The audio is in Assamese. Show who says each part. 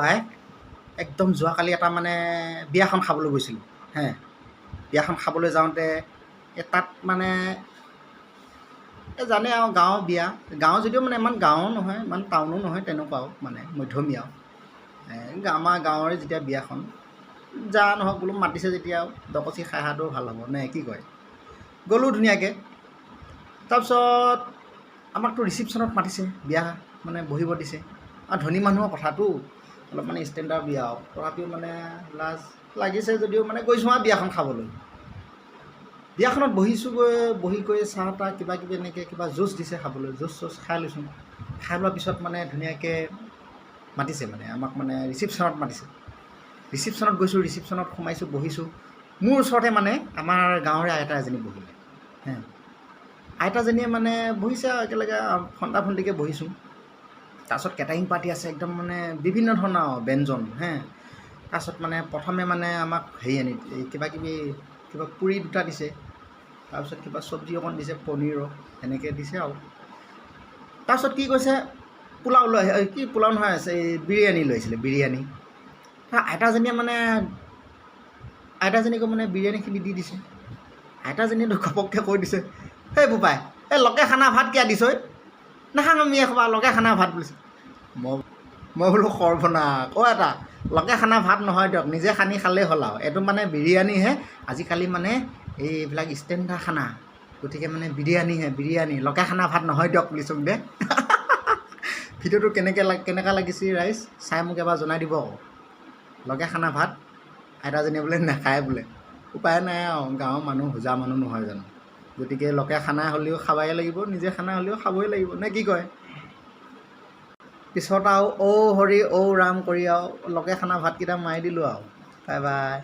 Speaker 1: আই একদম যোৱাকালি এটা মানে বিয়াখন খাবলৈ গৈছিলোঁ হে বিয়াখন খাবলৈ যাওঁতে তাত মানে জানে আৰু গাঁৱৰ বিয়া গাঁও যদিও মানে ইমান গাঁৱো নহয় ইমান টাউনো নহয় তেনেকুৱাও মানে মধ্যমীয়া আমাৰ গাঁৱৰে যেতিয়া বিয়াখন যা নহওক বোলো মাতিছে যেতিয়া দকচি খাই অহাটো ভাল হ'ব নে কি কয় গ'লোঁ ধুনীয়াকৈ তাৰপিছত আমাকতো ৰিচিপশ্যনত মাতিছে বিয়া মানে বহিব দিছে আৰু ধনী মানুহৰ কথাটো অলপ মানে ষ্টেণ্ডাৰ্ড বিয়া আৰু তথাপিও মানে লাজ লাগিছে যদিও মানে গৈছোঁ আৰু বিয়াখন খাবলৈ বিয়াখনত বহি গৈ চাহ তাহ কিবা কিবি এনেকৈ কিবা জুচ দিছে খাবলৈ জুচ চুচ খাই লৈছোঁ খাই লোৱাৰ পিছত মানে ধুনীয়াকৈ মাতিছে মানে আমাক মানে ৰিচিপশ্যনত মাতিছে ৰিচিপশ্যনত গৈছোঁ ৰিচিপশ্যনত সোমাইছোঁ বহিছোঁ মোৰ ওচৰতে মানে আমাৰ গাঁৱৰে আইতা এজনী বহিলে হে আইতাজনীয়ে মানে বহিছে আৰু একেলগে ফন্দা ফন্দিকৈ বহিছোঁ তাৰপিছত কেটাৰিং পাৰ্টি আছে একদম মানে বিভিন্ন ধৰণৰ ব্যঞ্জন হে তাৰপিছত মানে প্ৰথমে মানে আমাক হেৰি আনি কিবা পুৰি দুটা দিছে তাৰপিছত কিবা চব্জি অকণ দিছে পনীৰৰ এনেকৈ দিছে আৰু তাৰপিছত কি কৈছে পোলাও লৈ কি পোলাও নহয় আছে এই বিৰিয়ানী লৈ আহিছিলে বিৰিয়ানী আইতাজনীয়ে মানে আইতাজনীকো মানে বিৰিয়ানীখিনি দি দিছে আইতাজনীয়েতো ঘপককৈ কৈ দিছে সেই বোপাই এই লকে খানা ভাত কিয় দিছ নাখাং আমি এসোপা লকে খানা ভাত বুলিছে মই বোলো সৰ্বনাশ এটা লকে খানা ভাত নহয় দিয়ক নিজে সানি খালেই হ'ল আৰু এইটো মানে বিৰিয়ানীহে আজিকালি মানে এইবিলাক ষ্টেণ্ডাৰ্ড খানা গতিকে মানে বিৰিয়ানী লকে খানা ভাত নহয় দিয়ক বুলিছোঁ দে ভিডিঅ'টো কেনেকুৱা লাগিছে ৰাইজ চাই মোক এবাৰ জনাই দিব আকৌ লগে খানা ভাত আইতাজনীয়ে বোলে নাখায় বোলে উপায় নাই আৰু গাঁৱৰ মানুহ হোজা মানুহ নহয় জানো গতিকে লকে খানা হ'লেও খাবই লাগিব নিজে খানা হ'লেও খাবই লাগিব নে কি কয় পিছত আৰু ঔ হৰি ঔ ৰাম কৰি আৰু লকে খানা ভাতকেইটা মাৰি দিলোঁ আৰু বাই বাই